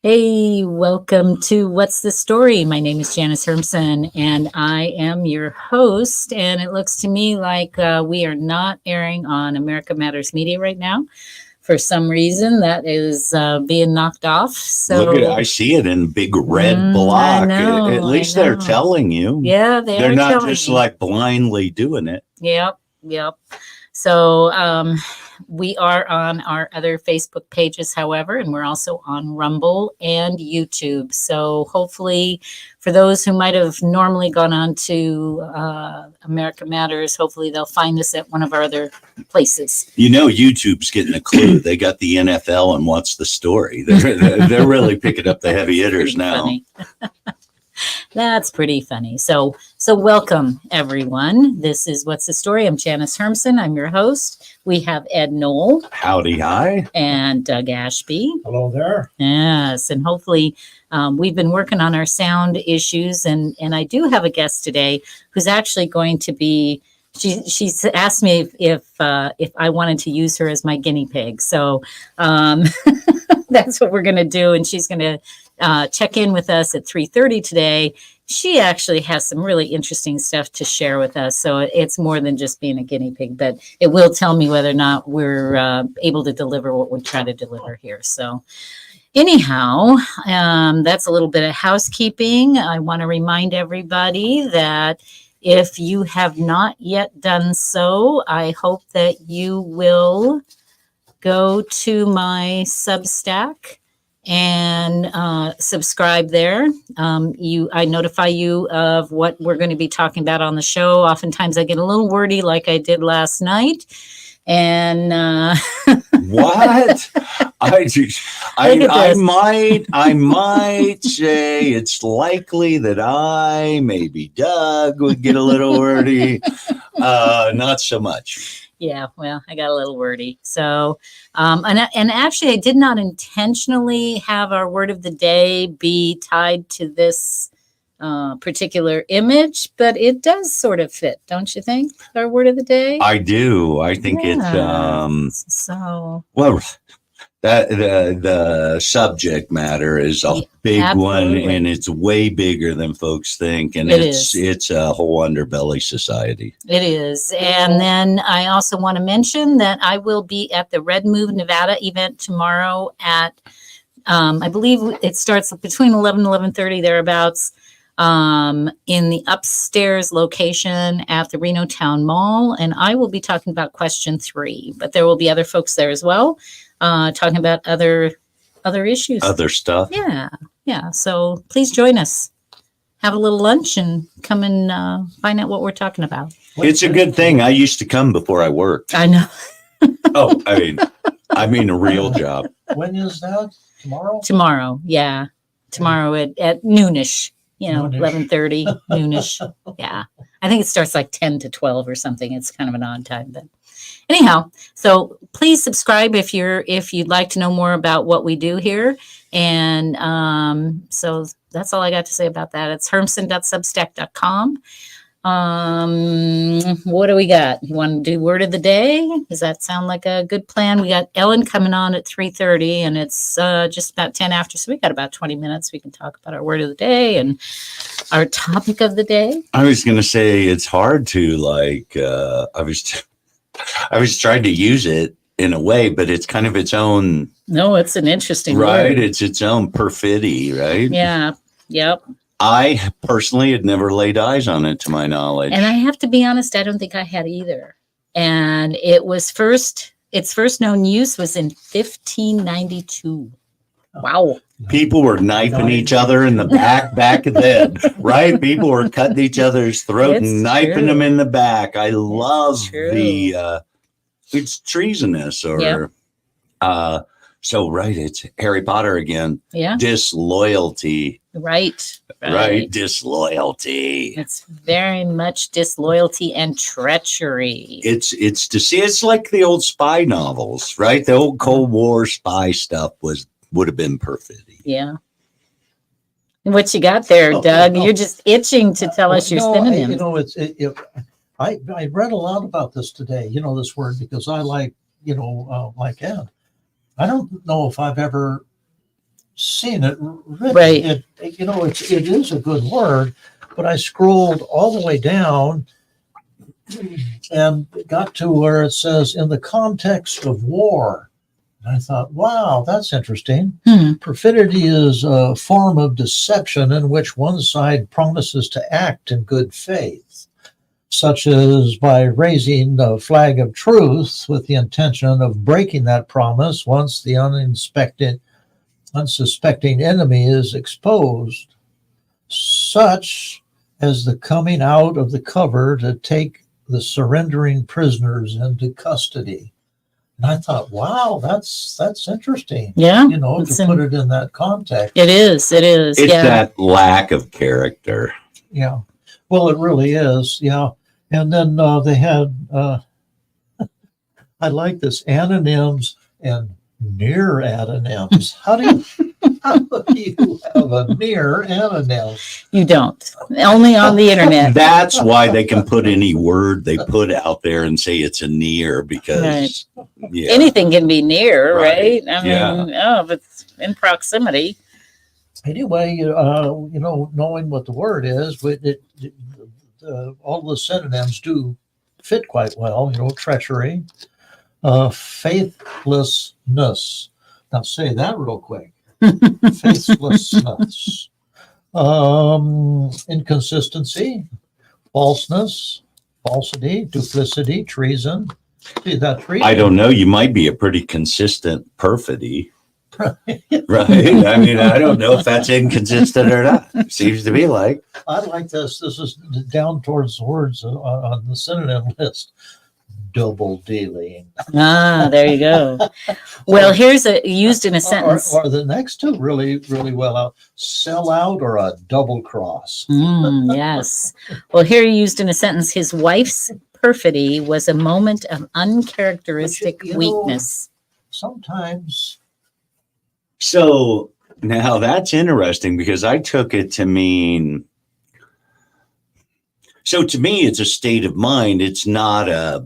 Hey, welcome to What's the Story? My name is Janice Hermson, and I am your host. And it looks to me like we are not airing on America Matters Media right now. For some reason, that is being knocked off. Look at it. So, I see it in big red I block. know, At I least they're know. telling you. Yeah, they They're are not telling just me. like blindly doing it. Yep. So we are on our other Facebook pages, however, and we're also on Rumble and YouTube. So hopefully, for those who might have normally gone on to America Matters, hopefully they'll find us at one of our other places. You know, YouTube's getting a clue. They got the NFL and What's the Story. They're really picking up the heavy hitters now. Funny. That's pretty funny. So welcome everyone. This is What's the Story? I'm Janice Hermson. I'm your host. We have Ed Knoll. Howdy, hi. And Doug Ashby. Hello there. Yes, and hopefully we've been working on our sound issues, and I do have a guest today who's actually going to be. She's asked me if I wanted to use her as my guinea pig. So that's what we're going to do, and she's going to check in with us at 3:30 today. She actually has some really interesting stuff to share with us. So it's more than just being a guinea pig, but it will tell me whether or not we're able to deliver what we try to deliver here. So anyhow, that's a little bit of housekeeping. I want to remind everybody that if you have not yet done so, I hope that you will go to my Substack and subscribe there. I notify you of what we're going to be talking about on the show. Oftentimes I get a little wordy like I did last night. And what? I might say it's likely that maybe Doug would get a little wordy. Not so much. Yeah, well, I got a little wordy. So, and actually, I did not intentionally have our word of the day be tied to this particular image, but it does sort of fit, don't you think? Our word of the day. I do. I think it's so. Well, that the subject matter is a big Absolutely. one, and it's way bigger than folks think, and it's a whole underbelly society. It is. And then I also want to mention that I will be at the Red Move Nevada event tomorrow at I believe it starts between 11 and 11:30 thereabouts, in the upstairs location at the Reno Town Mall, and I will be talking about question 3, but there will be other folks there as well. Talking about other issues, other stuff. Yeah. So please join us. Have a little lunch and come and find out what we're talking about. It's a good thing. I used to come before I worked. I know. Oh, I mean a real job. When is that? Tomorrow? Tomorrow, yeah. Tomorrow at noonish. 11:30, noonish. Yeah. I think it starts like 10 to 12 or something. It's kind of an odd time, but anyhow, so please subscribe if you'd like to know more about what we do here. And so that's all I got to say about that. It's hermson.substack.com. What do we got? You want to do word of the day? Does that sound like a good plan? We got Ellen coming on at 3:30, and it's just about 10 after, so we got about 20 minutes. We can talk about our word of the day and our topic of the day. I was going to say it's hard to I was trying to use it in a way, but it's kind of its own. No, it's an interesting right. word. It's its own perfidy, right? Yeah. Yep. I personally had never laid eyes on it, to my knowledge. And I have to be honest, I don't think I had either. And its first known use was in 1592. Wow. People were knifing each other in the back then, right? People were cutting each other's throat and knifing them in the back. I love it's treasonous or, so right. It's Harry Potter again. Yeah. Disloyalty. Right. Disloyalty. It's very much disloyalty and treachery. It's like the old spy novels, right? The old Cold War spy stuff would have been perfidy. Yeah. What you got there, Doug? You're just itching to tell us your synonyms. I read a lot about this today, this word, because I like Ed. I don't know if I've ever seen it written. Right. It is a good word, but I scrolled all the way down and got to where it says in the context of war. And I thought, wow, that's interesting. Perfidy is a form of deception in which one side promises to act in good faith, such as by raising the flag of truth with the intention of breaking that promise once the unsuspecting enemy is exposed, such as the coming out of the cover to take the surrendering prisoners into custody. And I thought, wow, that's interesting. Yeah. To put it in that context. It is. It's that lack of character. Yeah. Well, it really is. Yeah. And then they had, I like this, anonyms and near anonyms. How do you have a near anonym? You don't. Only on the internet. That's why they can put any word they put out there and say it's a near, because anything can be near, right? I Yeah. mean, if it's in proximity. Anyway, knowing what the word is, but all the synonyms do fit quite well. Treachery, faithlessness. Now say that real quick. Faithlessness, inconsistency, falseness, falsity, duplicity, treason. See that treason? I don't know. You might be a pretty consistent perfidy. Right? I mean, I don't know if that's inconsistent or not. Seems to be like. I like this. This is down towards the words on the synonym list. Double dealing. There you go. Well, here's used in a sentence. Or the next two really, really well out. Sell out or a double cross. Yes. Well, here used in a sentence, his wife's perfidy was a moment of uncharacteristic weakness. Sometimes. So now that's interesting, because I took it to mean, so to me, it's a state of mind. It's not a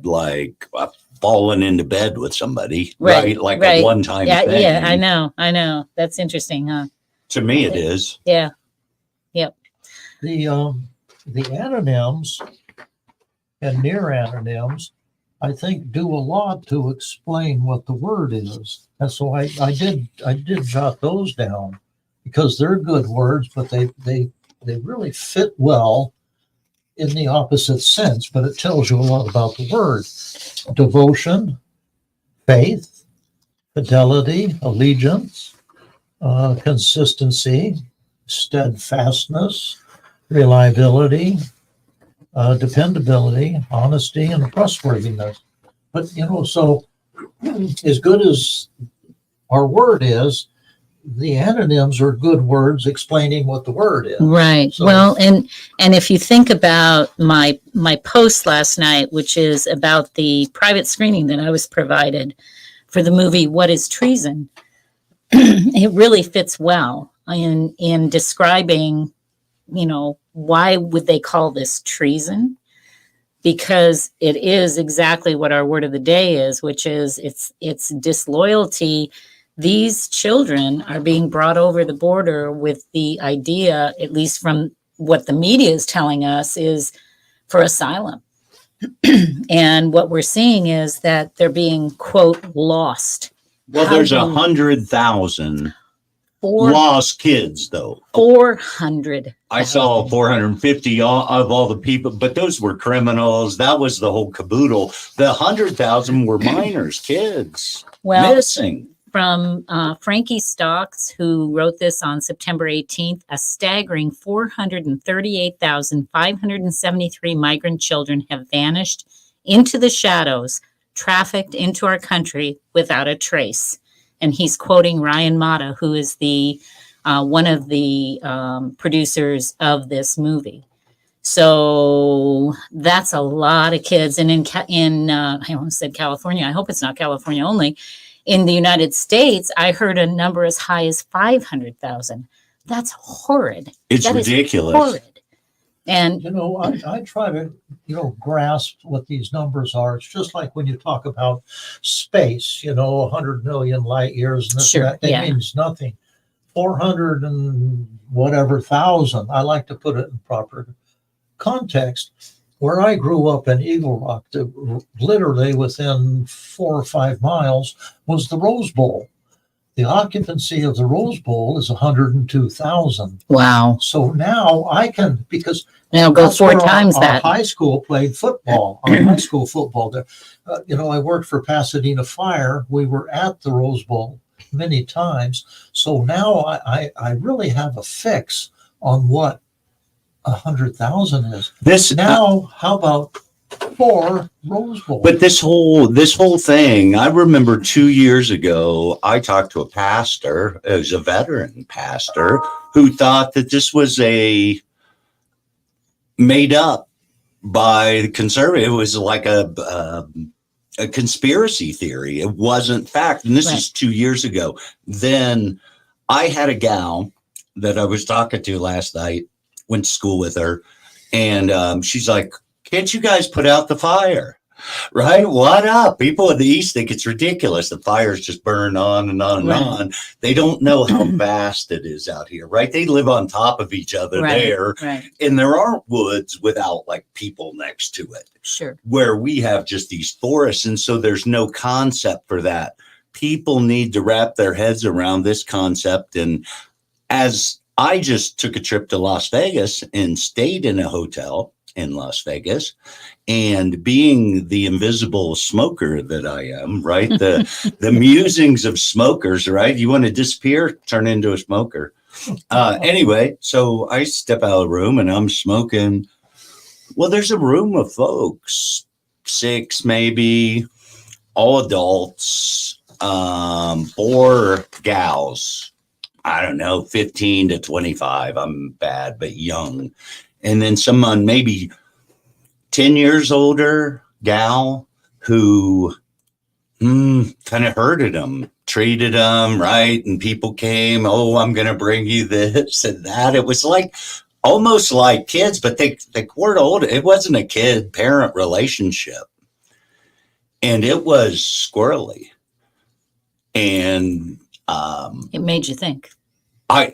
falling into bed with somebody, right? Like a one-time thing. Yeah, I know. That's interesting, huh? To me, it is. Yeah. Yep. The anonyms and near anonyms, I think, do a lot to explain what the word is. And so I did jot those down, because they're good words, but they really fit well in the opposite sense, but it tells you a lot about the word. Devotion, faith, fidelity, allegiance, consistency, steadfastness, reliability, dependability, honesty, and trustworthiness. But, so as good as our word is, the anonyms are good words explaining what the word is. Right. So, well, and if you think about my post last night, which is about the private screening that I was provided for the movie What is Treason, it really fits well in describing, why would they call this treason? Because it is exactly what our word of the day is, which is it's disloyalty. These children are being brought over the border with the idea, at least from what the media is telling us, is for asylum. And what we're seeing is that they're being, quote, lost. Well, there's 100,000 lost kids, though. 400. I saw 450 of all the people, but those were criminals. That was the whole caboodle. The 100,000 were minors, kids, missing. From Frankie Stocks, who wrote this on September 18th, a staggering 438,573 migrant children have vanished into the shadows, trafficked into our country without a trace. And he's quoting Ryan Matta, who is the one of the producers of this movie. So that's a lot of kids. And in I almost said California. I hope it's not California only. In the United States, I heard a number as high as 500,000. That's horrid. It's ridiculous. Horrid. And I try to grasp what these numbers are. It's just like when you talk about space, 100 million light years, and this and that means nothing. 400 and whatever thousand. I like to put it in proper context. Where I grew up in Eagle Rock, literally within 4 or 5 miles was the Rose Bowl. The occupancy of the Rose Bowl is 102,000. Wow. So now I can, because Now go that's 4 where times our that. high school played football. Our high school football. There, I worked for Pasadena Fire. We were at the Rose Bowl many times. So now I really have a fix on what 100,000 is. This Now, how about 4 Rose Bowls? But this whole thing, I remember 2 years ago, I talked to a pastor, it was a veteran pastor, who thought that this was a made up by the conservative. It was like a conspiracy theory. It wasn't fact. And this is 2 years ago. Then I had a gal that I was talking to last night, went to school with her, and she's like, can't you guys put out the fire? Right? What up? People in the East think it's ridiculous. The fires just burn on and on and on. They don't know how vast it is out here, right? They live on top of each other there. Right. And there aren't woods without like people next to it. Sure. Where we have just these forests. And so there's no concept for that. People need to wrap their heads around this concept. And as I just took a trip to Las Vegas and stayed in a hotel in Las Vegas, and being the invisible smoker that I am, right? The musings of smokers, right? You want to disappear, turn into a smoker. Anyway, so I step out of the room and I'm smoking. Well, there's a room of folks, 6 maybe, all adults, 4 gals. I don't know, 15 to 25. I'm bad, but young. And then someone maybe 10 years older gal who kind of herded them, treated them right. And people came, oh, I'm going to bring you this and that. It was like almost like kids, but they weren't old. It wasn't a kid parent relationship. And it was squirrely. And it made you think. I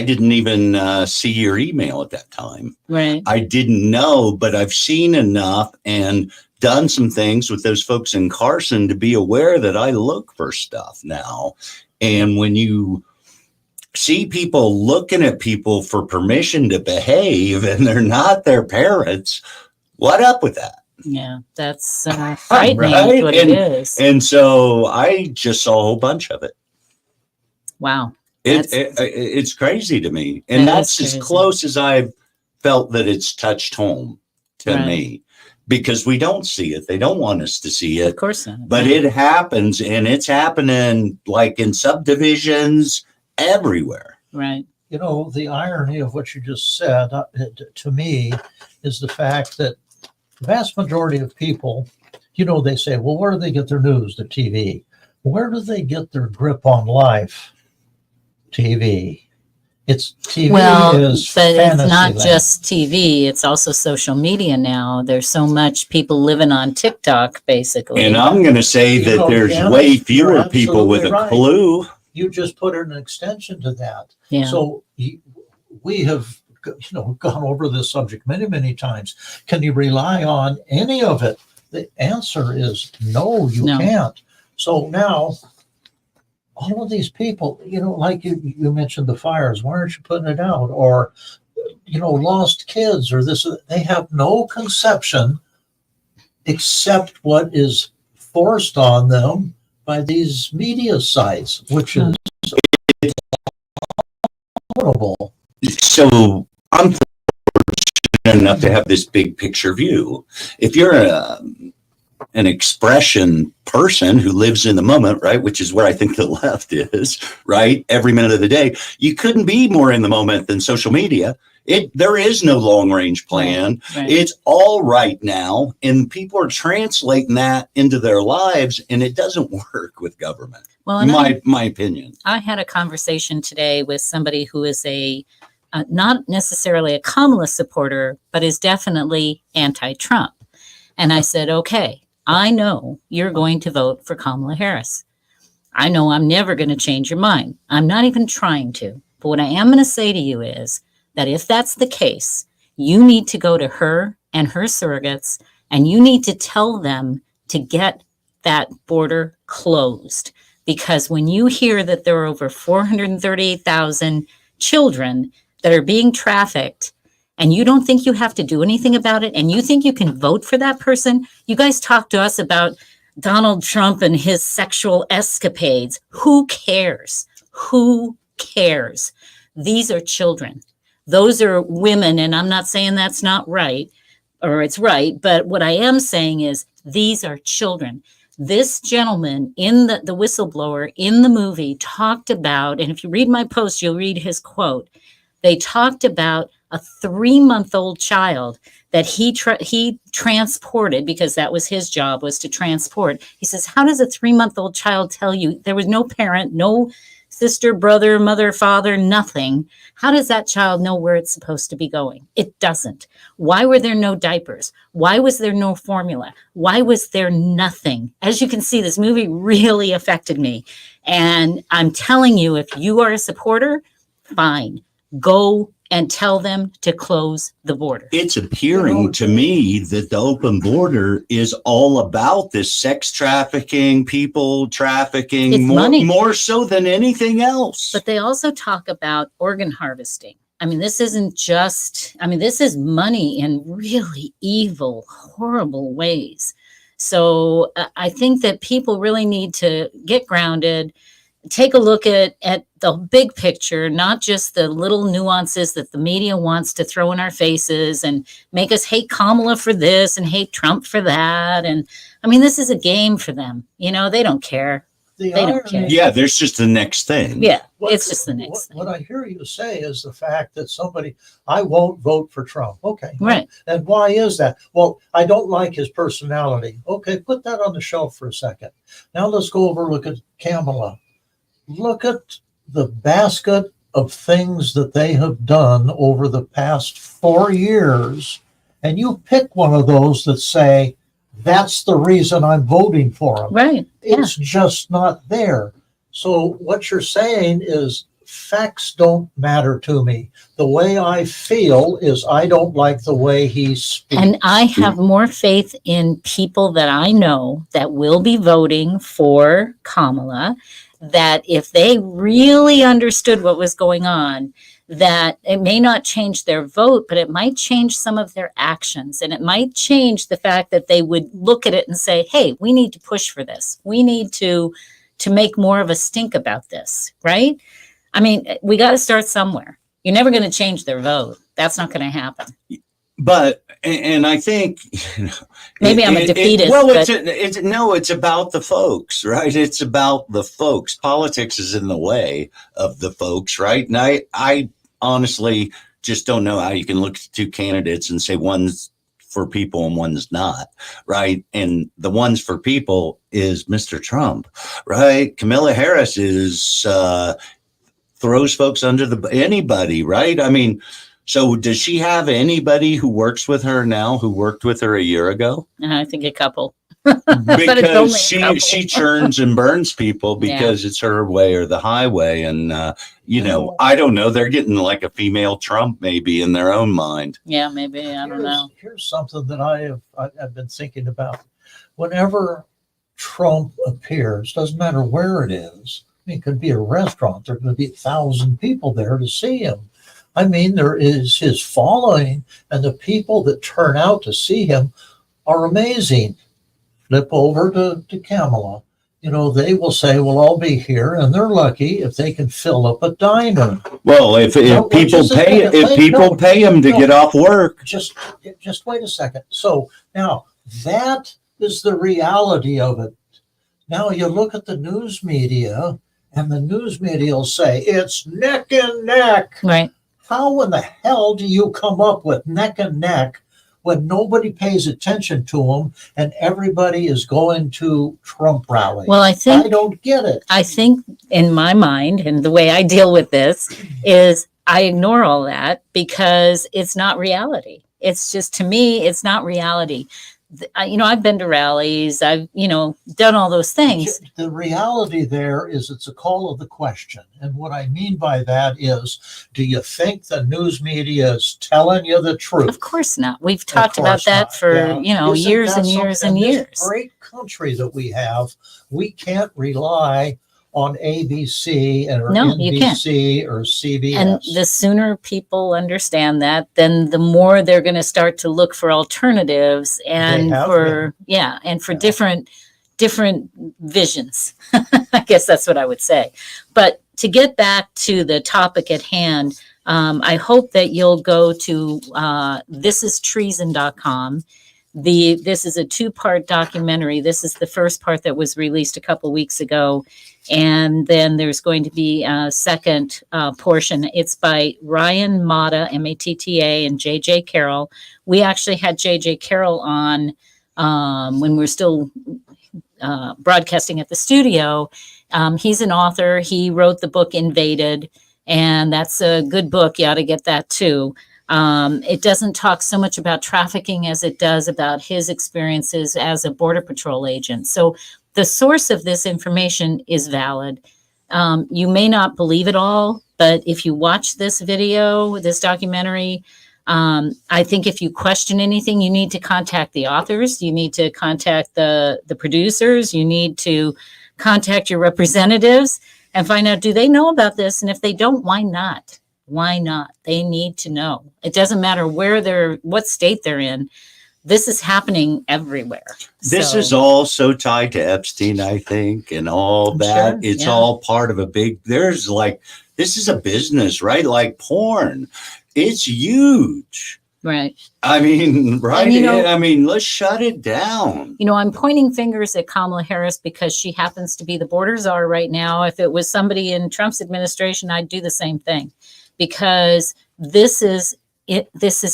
didn't even see your email at that time. Right. I didn't know, but I've seen enough and done some things with those folks in Carson to be aware that I look for stuff now. And when you see people looking at people for permission to behave and they're not their parents, what up with that? Yeah, that's frightening. Right? What it is. And so I just saw a whole bunch of it. Wow. It's crazy to me. And that's as close as I've felt that it's touched home to me, because we don't see it. They don't want us to see it. Of course not. But it happens, and it's happening like in subdivisions everywhere. Right. You know, the irony of what you just said to me is the fact that the vast majority of people, they say, well, where do they get their news? The TV. Where do they get their grip on life? TV. It's TV. Well, is but it's not land. just TV. It's also social media now. There's so much people living on TikTok, basically. And I'm going to say that there's way fewer people with a clue. You just put an extension to that. Yeah. So we have, gone over this subject many, many times. Can you rely on any of it? The answer is no, you can't. So now, all of these people, like you mentioned the fires, why aren't you putting it out? Or, lost kids or this, they have no conception except what is forced on them by these media sites, which is horrible. So I'm fortunate enough to have this big picture view. If you're an expression person who lives in the moment, right, which is where I think the left is, right, every minute of the day, you couldn't be more in the moment than social media. There is no long range plan. Right. It's all right now, and people are translating that into their lives, and it doesn't work with government. Well, my opinion. I had a conversation today with somebody who is not necessarily a Kamala supporter, but is definitely anti-Trump. And I said, okay, I know you're going to vote for Kamala Harris. I know I'm never going to change your mind. I'm not even trying to. But what I am going to say to you is that if that's the case, you need to go to her and her surrogates, and you need to tell them to get that border closed. Because when you hear that there are over 438,000 children that are being trafficked, and you don't think you have to do anything about it, and you think you can vote for that person, you guys talk to us about Donald Trump and his sexual escapades. Who cares? Who cares? These are children. Those are women, and I'm not saying that's not right, or it's right, but what I am saying is these are children. This gentleman in the whistleblower in the movie talked about, and if you read my post, you'll read his quote. They talked about a 3-month-old child that he transported, because that was his job, was to transport. He says, how does a 3-month-old child tell you there was no parent, no sister, brother, mother, father, nothing? How does that child know where it's supposed to be going? It doesn't. Why were there no diapers? Why was there no formula? Why was there nothing? As you can see, this movie really affected me. And I'm telling you, if you are a supporter, fine. Go and tell them to close the border. It's appearing to me that the open border is all about this sex trafficking, people trafficking, It's money. more so than anything else. But they also talk about organ harvesting. I mean, this isn't just, I mean, this is money in really evil, horrible ways. So I think that people really need to get grounded, take a look at the big picture, not just the little nuances that the media wants to throw in our faces and make us hate Kamala for this and hate Trump for that. And I mean, this is a game for them. You know, they don't care. They don't care. Yeah, there's just the next thing. Yeah, it's just the next thing. What I hear you say is the fact that somebody, I won't vote for Trump. Okay. Right. And why is that? Well, I don't like his personality. Okay, put that on the shelf for a second. Now let's go over, look at Kamala. Look at the basket of things that they have done over the past 4 years, and you pick one of those that say, that's the reason I'm voting for them. Right. It's just not there. So what you're saying is facts don't matter to me. The way I feel is I don't like the way he speaks. And I have more faith in people that I know that will be voting for Kamala, that if they really understood what was going on, that it may not change their vote, but it might change some of their actions. And it might change the fact that they would look at it and say, hey, we need to push for this. We need to make more of a stink about this, right? I mean, we got to start somewhere. You're never going to change their vote. That's not going to happen. But, and I think, maybe I'm a defeatist. Well, it's about the folks, right? It's about the folks. Politics is in the way of the folks, right? And I honestly just don't know how you can look at two candidates and say one's for people and one's not, right? And the ones for people is Mr. Trump, right? Kamala Harris is throws folks under anybody, right? I mean, so does she have anybody who works with her now who worked with her a year ago? I think a couple. Because she churns and burns people because it's her way or the highway. And, I don't know. They're getting like a female Trump maybe in their own mind. Yeah, maybe. I don't know. Here's something that I've been thinking about. Whenever Trump appears, doesn't matter where it is. I mean, it could be a restaurant. There could be 1,000 people there to see him. I mean, there is his following, and the people that turn out to see him are amazing. Flip over to Kamala. They will say, well, I'll be here, and they're lucky if they can fill up a diner. Well, if people pay him to get off work. Just wait a second. So now that is the reality of it. Now you look at the news media, and the news media will say it's neck and neck. Right. How in the hell do you come up with neck and neck when nobody pays attention to them and everybody is going to Trump rallies? Well, I don't get it. I think in my mind, and the way I deal with this is I ignore all that because it's not reality. It's just, to me, it's not reality. I've been to rallies. I've, done all those things. The reality there is it's a call of the question. And what I mean by that is, do you think the news media is telling you the truth? Of course not. We've talked about that for, years and years and years. This great country that we have, we can't rely on ABC or NBC or CBS. And the sooner people understand that, then the more they're going to start to look for alternatives and for different visions. I guess that's what I would say. But to get back to the topic at hand, I hope that you'll go to thisistreason.com. This is a 2-part documentary. This is the first part that was released a couple weeks ago. And then there's going to be a second portion. It's by Ryan Matta, Matta, and J.J. Carrell. We actually had J.J. Carrell on when we were still broadcasting at the studio. He's an author. He wrote the book Invaded, and that's a good book. You ought to get that too. It doesn't talk so much about trafficking as it does about his experiences as a Border Patrol agent. So the source of this information is valid. You may not believe it all, but if you watch this video, this documentary, I think if you question anything, you need to contact the authors. You need to contact the producers. You need to contact your representatives and find out, do they know about this? And if they don't, why not? Why not? They need to know. It doesn't matter what state they're in. This is happening everywhere. This is all so tied to Epstein, I think, and all that. Sure, it's all part of a big, this is a business, right? Like porn. It's huge. Right. I mean, right. And, let's shut it down. I'm pointing fingers at Kamala Harris because she happens to be the border czar right now. If it was somebody in Trump's administration, I'd do the same thing, because this is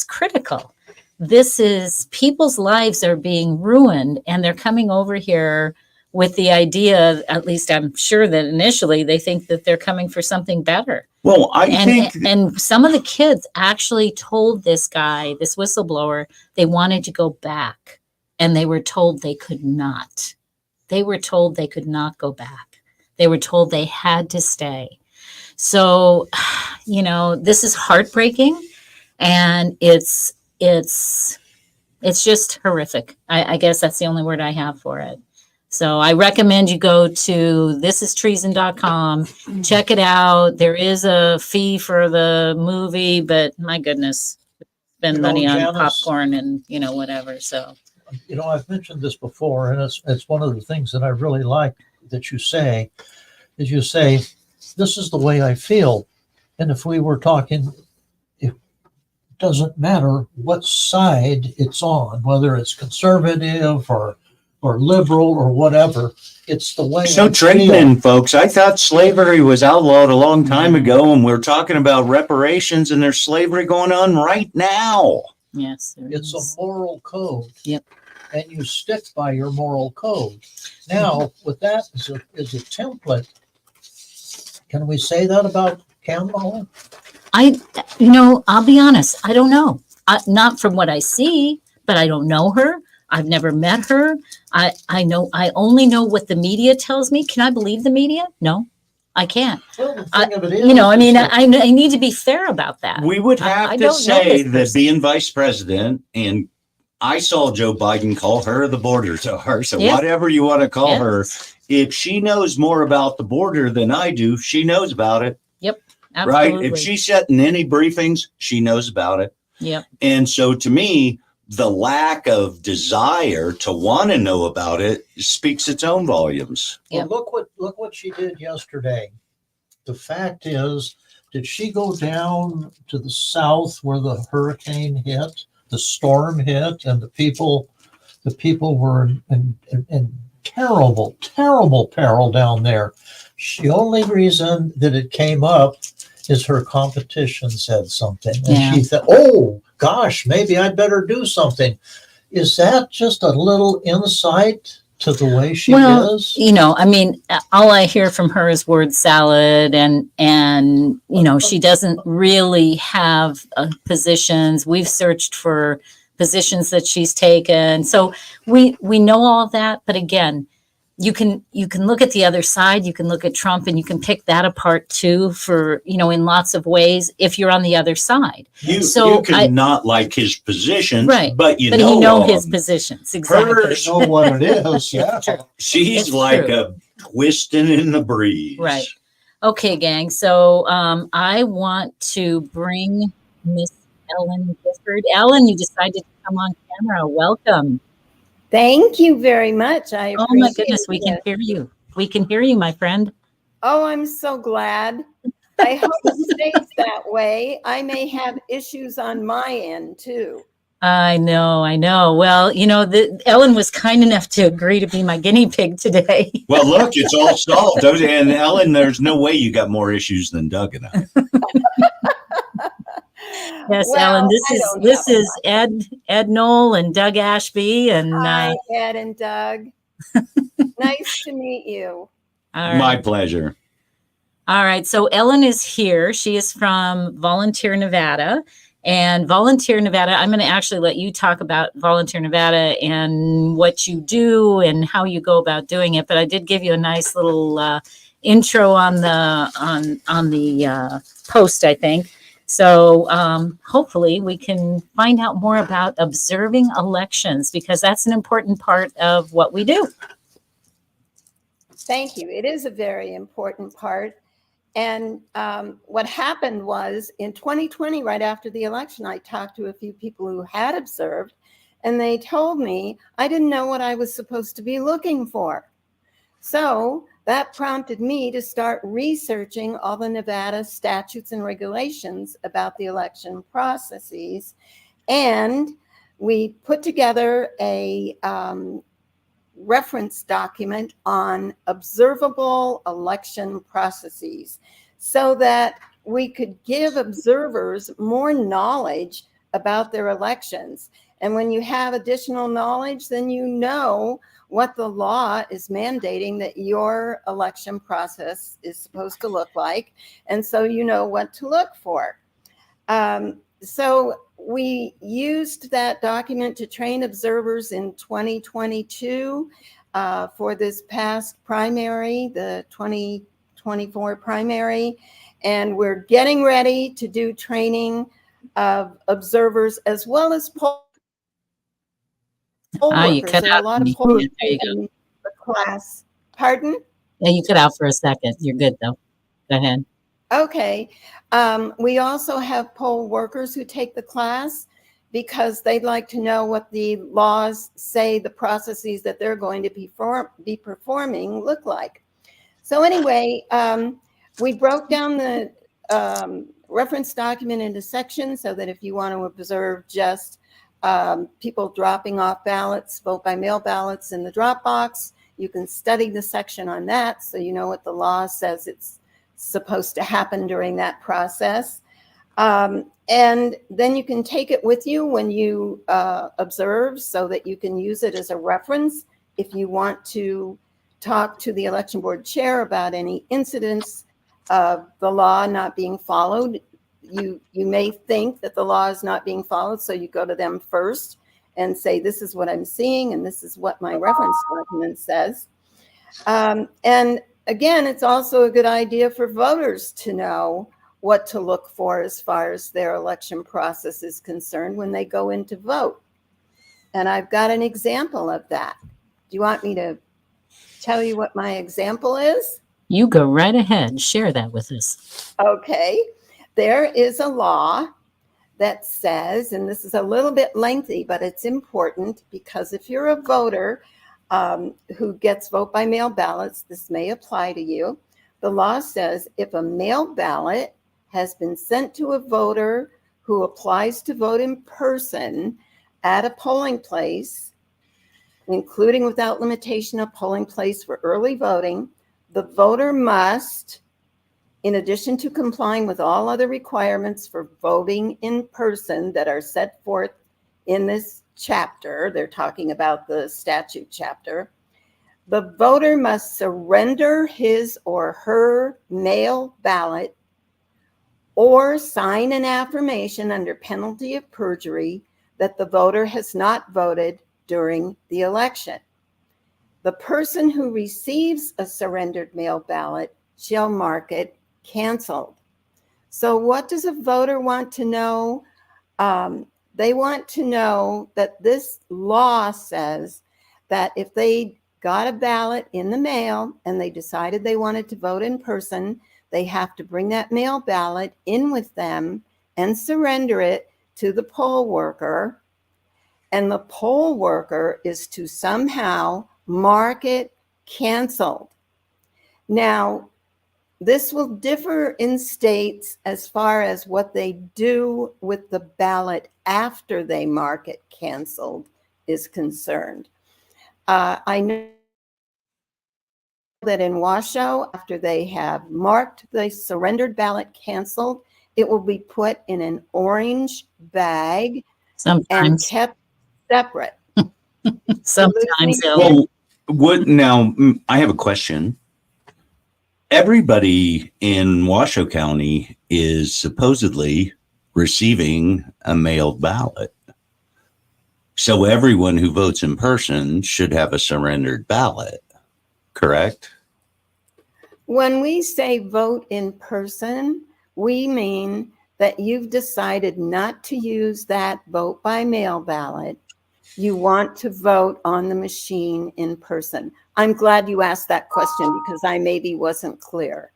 critical. This is, people's lives are being ruined, and they're coming over here with the idea, at least I'm sure that initially they think that they're coming for something better. Well, and some of the kids actually told this guy, this whistleblower, they wanted to go back, and they were told they could not. They were told they could not go back. They were told they had to stay. So, this is heartbreaking, and it's just horrific. I guess that's the only word I have for it. So I recommend you go to thisistreason.com, check it out. There is a fee for the movie, but my goodness, spend money on Janice, popcorn and, whatever. So, I've mentioned this before, and it's one of the things that I really like that you say, is you say, this is the way I feel. And if we were talking, it doesn't matter what side it's on, whether it's conservative or liberal or whatever, it's the way. So trading, folks, I thought slavery was outlawed a long time ago, and we're talking about reparations, and there's slavery going on right now. Yes, it's a moral code. Yep. And you stick by your moral code. Now, with that as a template, can we say that about Kamala? I'll be honest, I don't know. Not from what I see, but I don't know her. I've never met her. I only know what the media tells me. Can I believe the media? No, I can't. Well, the thing of it is, I need to be fair about that. We would have to say that being vice president, and I saw Joe Biden call her the border czar. So whatever you want to call her, if she knows more about the border than I do, she knows about it. Yep. Absolutely. Right. If she's setting any briefings, she knows about it. Yep. And so to me, the lack of desire to want to know about it speaks its own volumes. Well, look what she did yesterday. The fact is, did she go down to the south where the hurricane hit, the storm hit, and the people were in terrible, terrible peril down there? The only reason that it came up is her competition said something, and she thought, oh gosh, maybe I'd better do something. Is that just a little insight to the way she is? All I hear from her is word salad, and she doesn't really have positions. We've searched for positions that she's taken. So we know all of that, but again, you can look at the other side, you can look at Trump, and you can pick that apart too, for, you know, in lots of ways if you're on the other side. You So can not like his positions, right, but you but know, you know his positions exactly. hers, know what it is. Yeah. she's It's like true. a twisting in the breeze. Right. Okay, gang. So I want to bring Miss Ellen Gifford. Ellen, you decided to come on camera. Welcome. Thank you very much. I appreciate Oh my goodness, we it. can hear you. We can hear you, my friend. Oh, I'm so glad. I hope it stays that way. I may have issues on my end too. I know. Well, you know, Ellen was kind enough to agree to be my guinea pig today. Well, look, it's all solved. And Ellen, there's no way you got more issues than Doug and I. Yes, Well, Ellen, this is Ed Knoll and Doug Ashby, and hi, Ed and Doug. Nice to meet you. all right. My pleasure. All right. So Ellen is here. She is from Volunteer Nevada. And Volunteer Nevada, I'm going to actually let you talk about Volunteer Nevada and what you do and how you go about doing it. But I did give you a nice little intro on the post, I think. So hopefully we can find out more about observing elections, because that's an important part of what we do. Thank you. It is a very important part. And what happened was in 2020, right after the election, I talked to a few people who had observed, and they told me I didn't know what I was supposed to be looking for. So that prompted me to start researching all the Nevada statutes and regulations about the election processes. And we put together a reference document on observable election processes so that we could give observers more knowledge about their elections. And when you have additional knowledge, then you know what the law is mandating that your election process is supposed to look like. And so you know what to look for. So we used that document to train observers in 2022 for this past primary, the 2024 primary. And we're getting ready to do training of observers as well as poll workers. There are a lot of poll workers in the class. Pardon? Yeah, you cut out for a second. You're good though. Go ahead. Okay. We also have poll workers who take the class because they'd like to know what the laws say the processes that they're going to be performing look like. So anyway, we broke down the reference document into sections so that if you want to observe just people dropping off ballots, vote by mail ballots in the drop box, you can study the section on that so you know what the law says it's supposed to happen during that process. And then you can take it with you when you observe so that you can use it as a reference if you want to talk to the election board chair about any incidents of the law not being followed. You may think that the law is not being followed, so you go to them first and say, this is what I'm seeing, and this is what my reference document says. And again, it's also a good idea for voters to know what to look for as far as their election process is concerned when they go in to vote. And I've got an example of that. Do you want me to tell you what my example is? You go right ahead. Share that with us. Okay. There is a law that says, and this is a little bit lengthy, but it's important because if you're a voter who gets vote by mail ballots, this may apply to you. The law says if a mail ballot has been sent to a voter who applies to vote in person at a polling place, including without limitation a polling place for early voting, the voter must, in addition to complying with all other requirements for voting in person that are set forth in this chapter, they're talking about the statute chapter, the voter must surrender his or her mail ballot or sign an affirmation under penalty of perjury that the voter has not voted during the election. The person who receives a surrendered mail ballot shall mark it canceled. So what does a voter want to know? They want to know that this law says that if they got a ballot in the mail and they decided they wanted to vote in person, they have to bring that mail ballot in with them and surrender it to the poll worker. And the poll worker is to somehow mark it canceled. Now, this will differ in states as far as what they do with the ballot after they mark it canceled is concerned. I know that in Washoe, after they have marked the surrendered ballot canceled, it will be put in an orange bag and Sometimes, kept separate. sometimes Well, I have a question. Everybody in Washoe County is supposedly receiving a mailed ballot. So everyone who votes in person should have a surrendered ballot, correct? When we say vote in person, we mean that you've decided not to use that vote by mail ballot. You want to vote on the machine in person. I'm glad you asked that question because I maybe wasn't clear.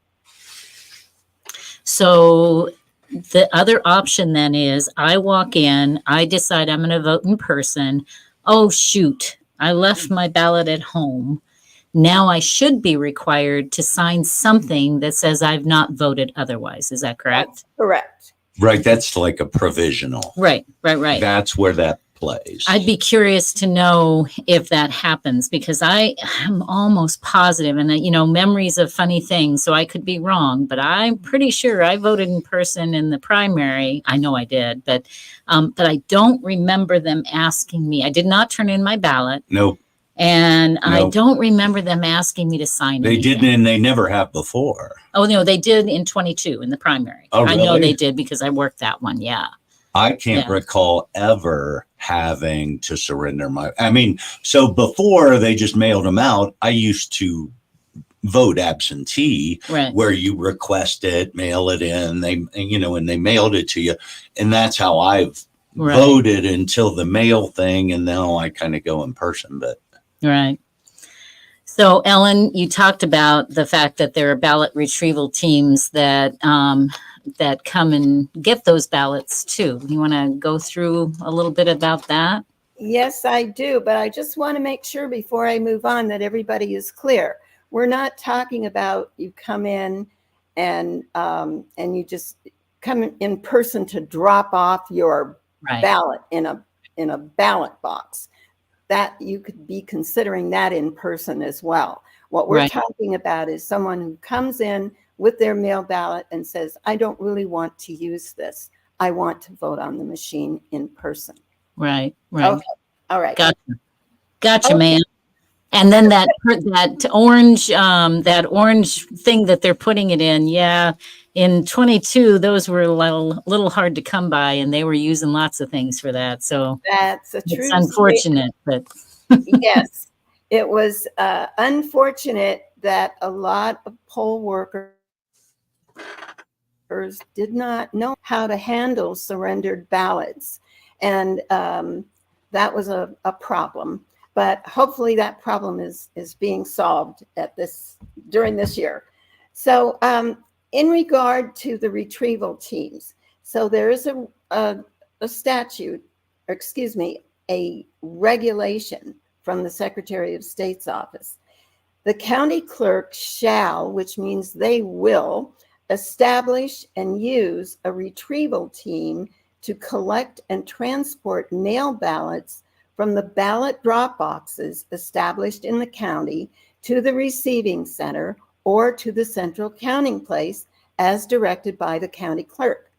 So the other option then is I walk in, I decide I'm going to vote in person. Oh, shoot, I left my ballot at home. Now I should be required to sign something that says I've not voted otherwise. Is that correct? That's correct. Right. That's like a provisional. Right. That's where that plays. I'd be curious to know if that happens because I am almost positive, and memories of funny things, so I could be wrong, but I'm pretty sure I voted in person in the primary. I know I did, but I don't remember them asking me. I did not turn in my ballot. Nope. And I don't remember them asking me to sign They anything. didn't, and they never have before. Oh, no, they did in 22 in the primary. Oh, really? I know they did because I worked that one. Yeah. I can't recall ever having to surrender so before they just mailed them out, I used to vote absentee, Right. where you request it, mail it in, and they mailed it to you. And that's how I've voted until the mail thing. And now I kind of go in person, but. Right. So, Ellen, you talked about the fact that there are ballot retrieval teams that come and get those ballots too. You want to go through a little bit about that? Yes, I do. But I just want to make sure before I move on that everybody is clear. We're not talking about you come in and you just come in person to drop off your ballot in a ballot box. That you could be considering that in person as well. What we're talking about is someone who comes in with their mail ballot and says, I don't really want to use this. I want to vote on the machine in person. Right. Okay. All right. Gotcha, man. And then that orange thing that they're putting it in. Yeah. In 22, those were a little hard to come by, and they were using lots of things for that. So that's a true. It's unfortunate, but yes, it was unfortunate that a lot of poll workers did not know how to handle surrendered ballots, and that was a problem. But hopefully, that problem is being solved during this year. So. In regard to the retrieval teams, so there is a statute, or excuse me, a regulation from the Secretary of State's office. The county clerk shall, which means they will, establish and use a retrieval team to collect and transport mail ballots from the ballot drop boxes established in the county to the receiving center or to the central counting place as directed by the county clerk.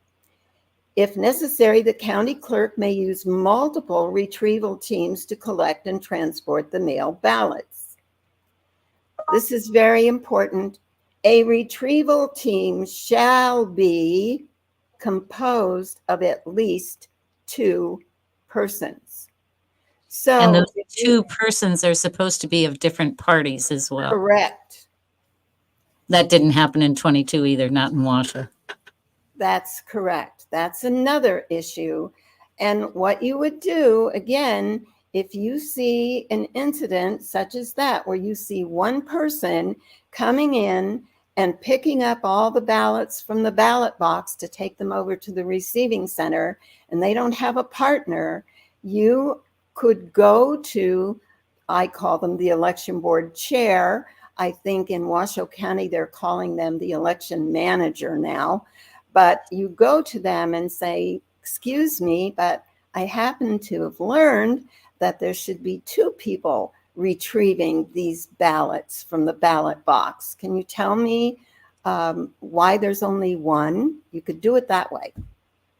If necessary, the county clerk may use multiple retrieval teams to collect and transport the mail ballots. This is very important. A retrieval team shall be composed of at least 2 persons. And So those 2 persons are supposed to be of different parties as well. correct. That didn't happen in 22 either, not in Washoe. That's correct. That's another issue. And what you would do, again, if you see an incident such as that, where you see one person coming in and picking up all the ballots from the ballot box to take them over to the receiving center, and they don't have a partner, you could go to, I call them the election board chair. I think in Washoe County, they're calling them the election manager now. But you go to them and say, excuse me, but I happen to have learned that there should be 2 people retrieving these ballots from the ballot box. Can you tell me why there's only one? You could do it that way.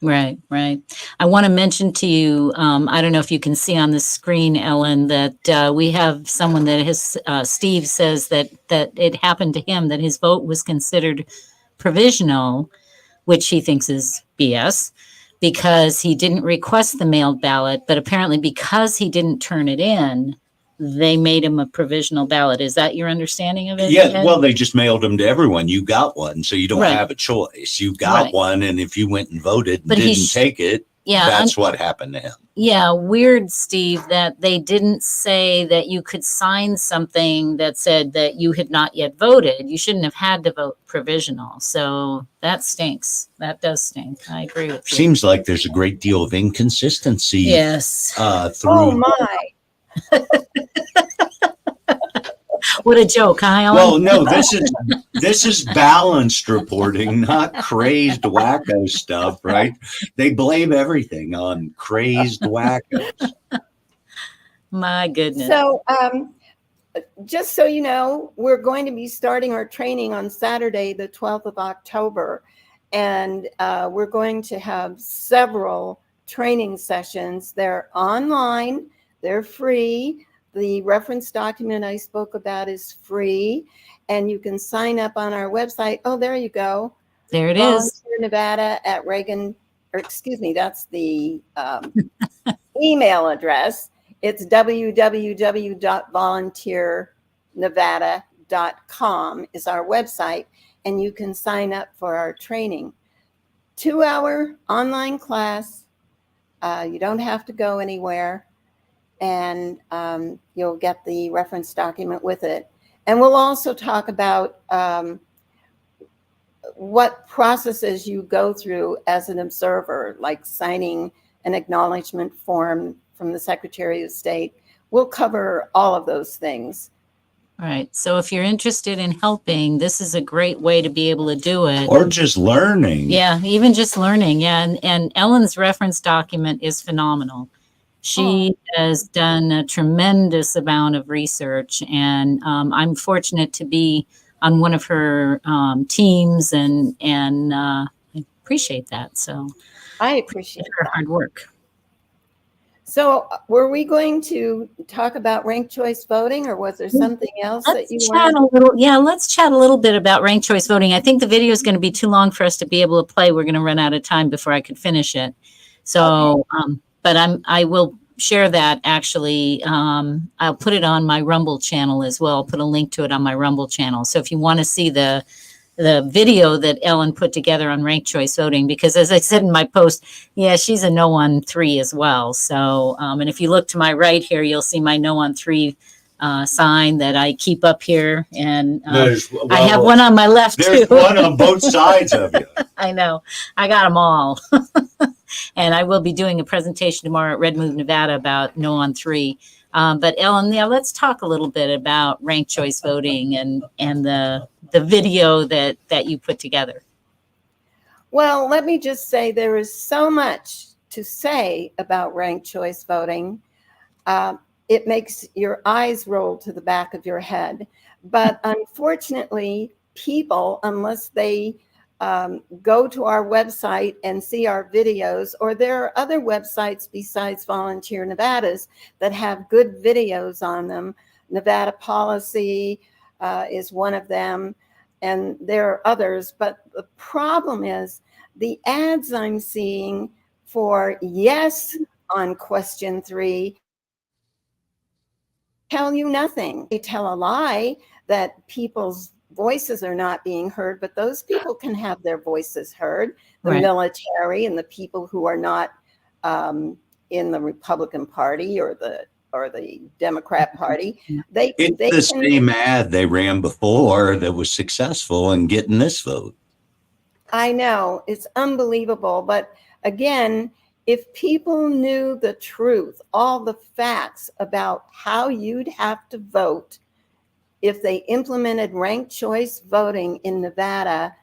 Right, right. I want to mention to you, I don't know if you can see on the screen, Ellen, that we have someone that has, Steve says that it happened to him, that his vote was considered provisional, which he thinks is BS, because he didn't request the mailed ballot, but apparently because he didn't turn it in, they made him a provisional ballot. Is that your understanding of it? Yeah, Ed? well, they just mailed them to everyone. You got one, so you don't Right. have a choice. You got Right. one, and if you went and voted and But he didn't take it, Yeah, that's what happened to him. yeah, weird, Steve, that they didn't say that you could sign something that said that you had not yet voted. You shouldn't have had to vote provisional. So that stinks. That does stink. I agree with you. Seems like there's a great deal of inconsistency Yes. through. Oh my. What a joke, huh, Ellen? Well, no, this is balanced reporting, not crazed wacko stuff, right? They blame everything on crazed wackos. My goodness. So just so you know, we're going to be starting our training on Saturday, the 12th of October. And we're going to have several training sessions. They're online, they're free. The reference document I spoke about is free, and you can sign up on our website. Oh, there you go. There it is. Volunteer Nevada at Reagan, or excuse me, that's the email address. It's www.volunteernevada.com is our website, and you can sign up for our training. 2-hour online class. You don't have to go anywhere. And you'll get the reference document with it. And we'll also talk about what processes you go through as an observer, like signing an acknowledgement form from the Secretary of State. We'll cover all of those things. All right. So if you're interested in helping, this is a great way to be able to do it. Or just learning. Yeah, even just learning. Yeah. And Ellen's reference document is phenomenal. She has done a tremendous amount of research, and I'm fortunate to be on one of her teams, and I appreciate that. So I appreciate her hard work. So were we going to talk about ranked choice voting, or was there something else that you wanted? Let's chat a little bit about ranked choice voting. I think the video is going to be too long for us to be able to play. We're going to run out of time before I could finish it. So, but I will share that actually. I'll put it on my Rumble channel as well. I'll put a link to it on my Rumble channel. So if you want to see the video that Ellen put together on ranked choice voting, because as I said in my post, yeah, she's a no on 3 as well. So, and if you look to my right here, you'll see my no on 3 sign that I keep up here. And I have one on my left There's too. one on both sides of you. I know. I got them all. And I will be doing a presentation tomorrow at Red Move, Nevada about no on 3. But Ellen, yeah, let's talk a little bit about ranked choice voting and the video that you put together. Well, let me just say there is so much to say about ranked choice voting. It makes your eyes roll to the back of your head. But unfortunately, people, unless they go to our website and see our videos, or there are other websites besides Volunteer Nevada's that have good videos on them. Nevada Policy is one of them, and there are others. But the problem is the ads I'm seeing for yes, on question 3 tell you nothing. They tell a lie that people's voices are not being heard, but those people can have their voices heard. The military and the people who are not in the Republican Party or the Democrat Party. It's the same ad they ran before that was successful in getting this vote. I know, it's unbelievable. But again, if people knew the truth, all the facts about how you'd have to vote if they implemented ranked choice voting in Nevada,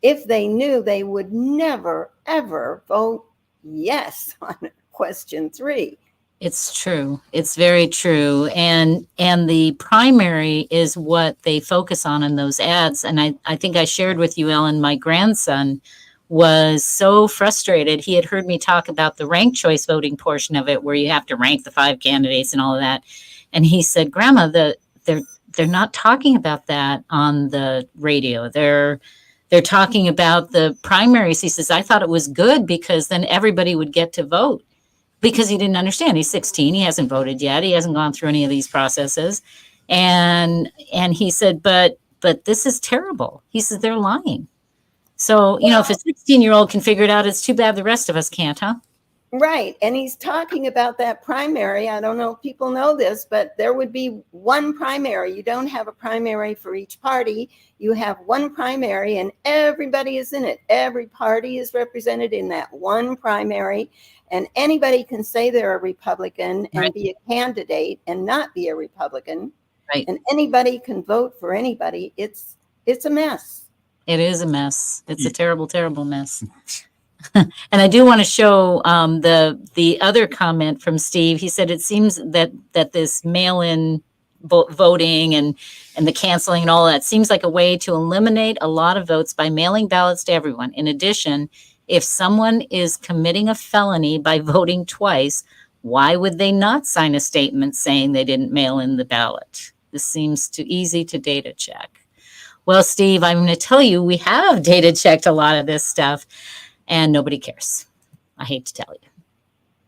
if they knew, they would never, ever vote yes on question 3. It's true. It's very true. And the primary is what they focus on in those ads. And I think I shared with you, Ellen, my grandson was so frustrated. He had heard me talk about the ranked choice voting portion of it, where you have to rank the 5 candidates and all of that. And he said, Grandma, they're not talking about that on the radio. They're talking about the primaries. He says, I thought it was good because then everybody would get to vote. Because he didn't understand. He's 16. He hasn't voted yet. He hasn't gone through any of these processes. And he said, but this is terrible. He says, they're lying. So, you know, if a 16-year-old can figure it out, it's too bad the rest of us can't, huh? Right. And he's talking about that primary. I don't know if people know this, but there would be one primary. You don't have a primary for each party. You have one primary and everybody is in it. Every party is represented in that one primary. And anybody can say they're a Republican and be a candidate and not be a Republican. Right. And anybody can vote for anybody. It's a mess. It is a mess. It's a terrible, terrible mess. And I do want to show the other comment from Steve. He said it seems that this mail-in voting and the canceling and all that seems like a way to eliminate a lot of votes by mailing ballots to everyone. In addition, if someone is committing a felony by voting twice, why would they not sign a statement saying they didn't mail in the ballot? This seems too easy to data check. Well, Steve, I'm going to tell you, we have data checked a lot of this stuff and nobody cares. I hate to tell you.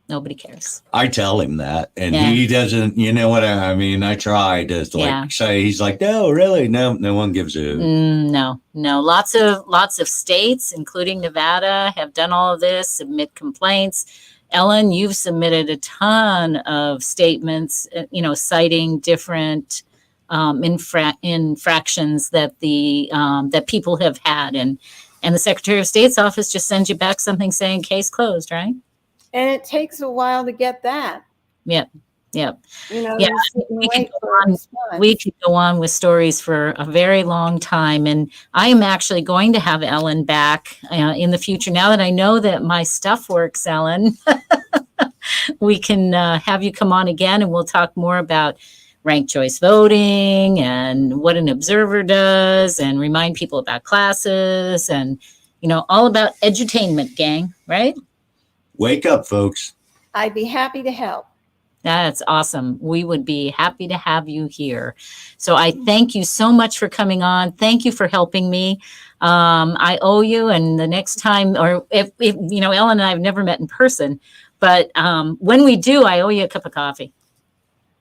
Nobody cares. I tell him that, and he doesn't. You know what I mean? I try to say, he's like, no, really, no one gives a. No. Lots of states, including Nevada, have done all of this. Submit complaints. Ellen, you've submitted a ton of statements, citing different infractions that that people have had, and the Secretary of State's office just sends you back something saying case closed, right? And it takes a while to get that. Yep. We could go on with stories for a very long time. And I am actually going to have Ellen back in the future. Now that I know that my stuff works, Ellen, we can have you come on again and we'll talk more about ranked choice voting and what an observer does and remind people about classes and, all about edutainment, gang, right? Wake up, folks. I'd be happy to help. That's awesome. We would be happy to have you here. So I thank you so much for coming on. Thank you for helping me. I owe you. And the next time, or if Ellen and I have never met in person, but when we do, I owe you a cup of coffee.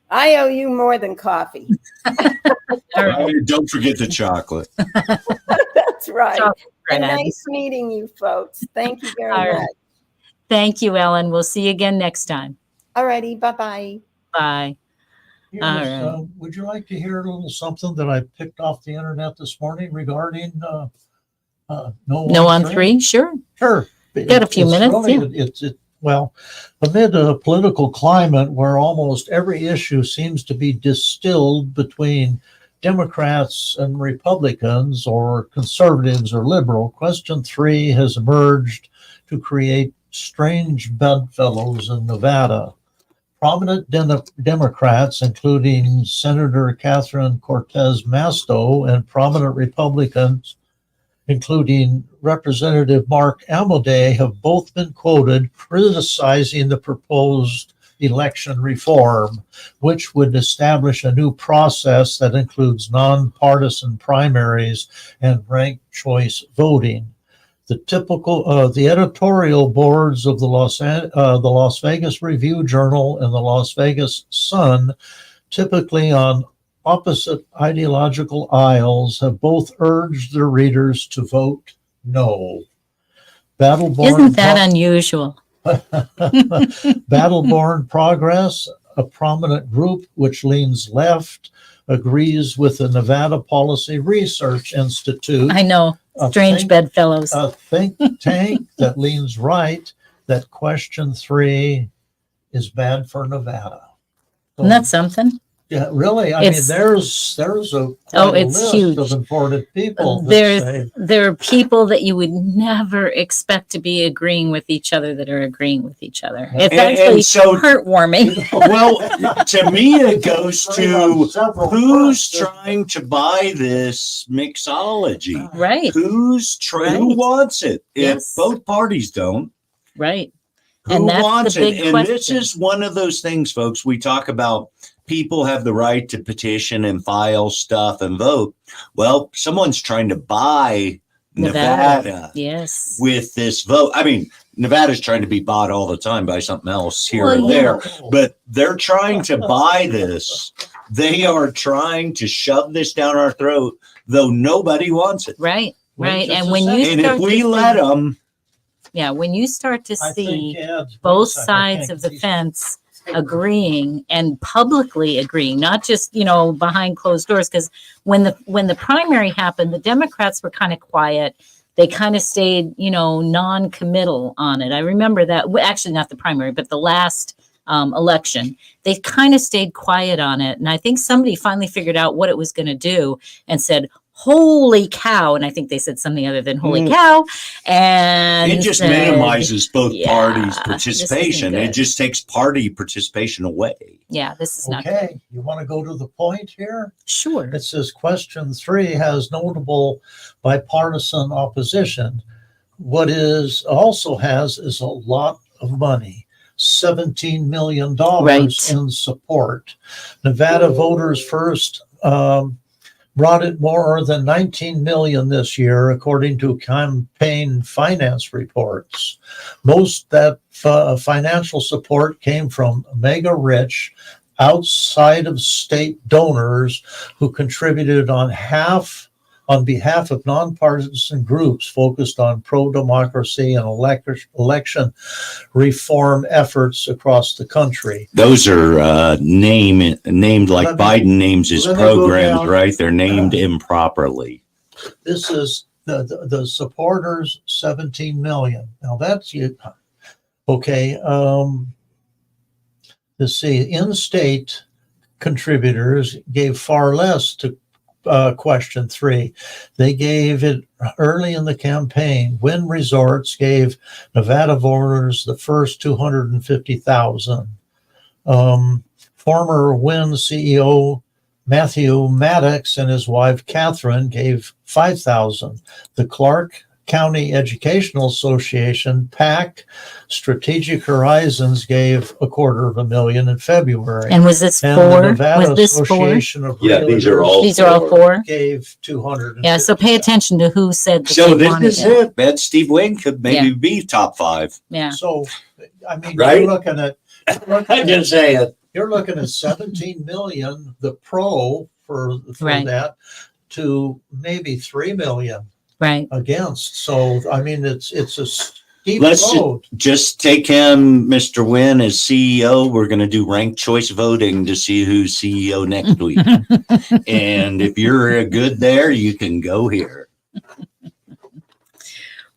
I owe you more than coffee. Don't forget the chocolate. That's right. Chocolate. And nice meeting you folks. Thank you very much. Thank you, Ellen. We'll see you again next time. All righty. Bye-bye. Bye. Would you like to hear a little something that I picked off the internet this morning regarding No on 3? Sure. Sure. Got a few minutes. Really, well, amid a political climate where almost every issue seems to be distilled between Democrats and Republicans or conservatives or liberal, question 3 has emerged to create strange bedfellows in Nevada. Prominent Democrats, including Senator Catherine Cortez Masto, and prominent Republicans, including Representative Mark Amodei, have both been quoted criticizing the proposed election reform, which would establish a new process that includes nonpartisan primaries and ranked choice voting. the editorial boards of the Las Vegas Review Journal and the Las Vegas Sun, typically on opposite ideological aisles, have both urged their readers to vote no. Isn't that unusual? Battleborn Progress, a prominent group which leans left, agrees with the Nevada Policy Research Institute. I know, strange bedfellows. A think tank that leans right, that question 3 is bad for Nevada. So, Isn't that something? yeah, really. I mean, there's a list huge. of important people. There are people that you would never expect to be agreeing with each other that are agreeing with each other. It's actually so, heartwarming. Well, to me, it goes to who's trying to buy this mixology. Right. Who wants it? Yes. If both parties don't, right. who And that's wants the big it? And question. this is one of those things, folks. We talk about people have the right to petition and file stuff and vote. Well, someone's trying to buy Nevada yes. with this vote. I mean, Nevada's trying to be bought all the time by something else here Well, and there, yeah. but they're trying to buy this. They are trying to shove this down our throat, though nobody wants it. Right. Right. Just And a when second. you And start if we to let see, them, when you start to I see think, Ed, both I sides can't of the keep- fence agreeing and publicly agreeing, not just, behind closed doors. Because when the primary happened, the Democrats were kind of quiet. They kind of stayed, non-committal on it. I remember that. Well, actually, not the primary, but the last election. They kind of stayed quiet on it. And I think somebody finally figured out what it was going to do and said, holy cow. And I think they said something other than holy cow. And it just said, minimizes both parties' this isn't participation. It good. just takes party participation away. Yeah, this is not good. Okay, you want to go to the point here? Sure. It says question 3 has notable bipartisan opposition. What is also has is a lot of money. $17 million Right. in support. Nevada voters first brought it more than 19 million this year, according to campaign finance reports. Most that financial support came from mega rich, outside of state donors who contributed on behalf of nonpartisan groups focused on pro-democracy and election reform efforts across the country. Those are named like Let me- Biden names his let me go programs, down. right? They're named improperly. This is the supporters, 17 million. Now that's you. Okay. Let's see. In-state contributors gave far less to question 3. They gave it early in the campaign. Wynn Resorts gave Nevada voters the first 250,000. Former Wynn CEO Matthew Maddox and his wife Catherine gave 5,000. The Clark County Educational Association, PAC, Strategic Horizons gave $250,000 in February. And was this And four? the Nevada Was this four? Association of Yeah, these are Realtors all- These are all four? gave 200. Yeah, so pay attention to who said that So they this wanted is it. it. Bet Steve Wynn could maybe be top 5. Yeah. So, I mean, Right? you're looking at I'm just saying. you're looking at 17 million, the pro for Right. that, to maybe 3 million Right. against. So, I mean, it's a steep Let's road. just take him, Mr. Wynn, as CEO. We're going to do ranked choice voting to see who's CEO next week. And if you're good there, you can go here.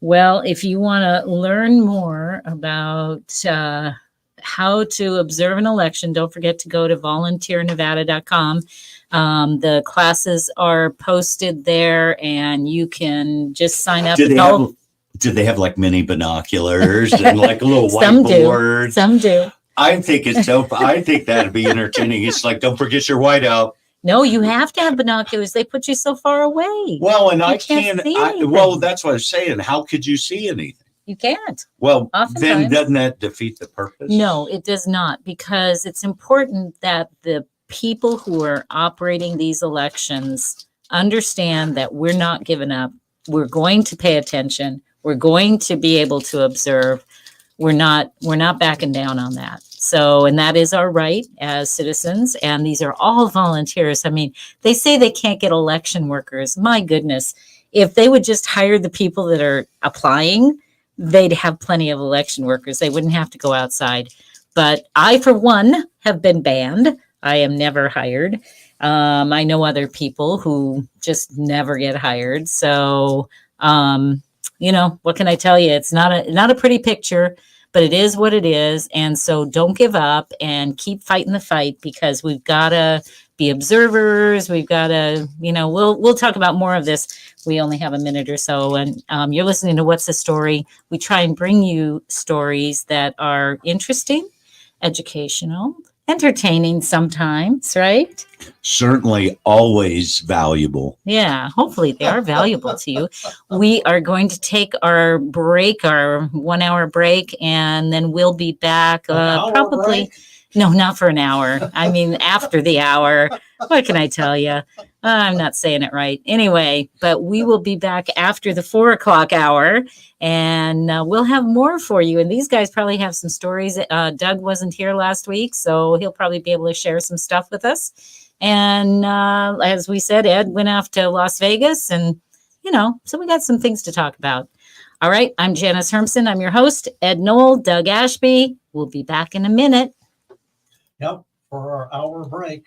Well, if you want to learn more about how to observe an election, don't forget to go to volunteernevada.com. The classes are posted there, and you can just sign up. Do they have like mini binoculars and like a little Some do. whiteboard? Some do. I think it's so. I think that'd be entertaining. It's like, don't forget your whiteout. No, you have to have binoculars. They put you so far away. Well, and I can't can't. see anything. Well, that's what I'm saying. How could you see anything? You can't. Well, then Oftentimes. doesn't that defeat the purpose? No, it does not, because it's important that the people who are operating these elections understand that we're not giving up. We're going to pay attention. We're going to be able to observe. We're not backing down on that. So, and that is our right as citizens. And these are all volunteers. I mean, they say they can't get election workers. My goodness, if they would just hire the people that are applying, they'd have plenty of election workers. They wouldn't have to go outside. But I, for one, have been banned. I am never hired. I know other people who just never get hired. So, what can I tell you? It's not a pretty picture, but it is what it is. And so don't give up and keep fighting the fight, because we've got to be observers. We've got to, we'll talk about more of this. We only have a minute or so. And you're listening to What's the Story? We try and bring you stories that are interesting, educational, entertaining sometimes, right? Certainly always valuable. Yeah, hopefully they are valuable to you. We are going to take our break, our 1 hour break, and then we'll be back probably. Break? No, not for an hour. I mean, after the hour. What can I tell you? I'm not saying it right. Anyway, but we will be back after the 4 o'clock hour, and we'll have more for you. And these guys probably have some stories. Doug wasn't here last week, so he'll probably be able to share some stuff with us. And as we said, Ed went off to Las Vegas, and, so we got some things to talk about. All right. I'm Janice Hermson. I'm your host, Ed Knoll, Doug Ashby. We'll be back in a minute. Yep, for our hour break.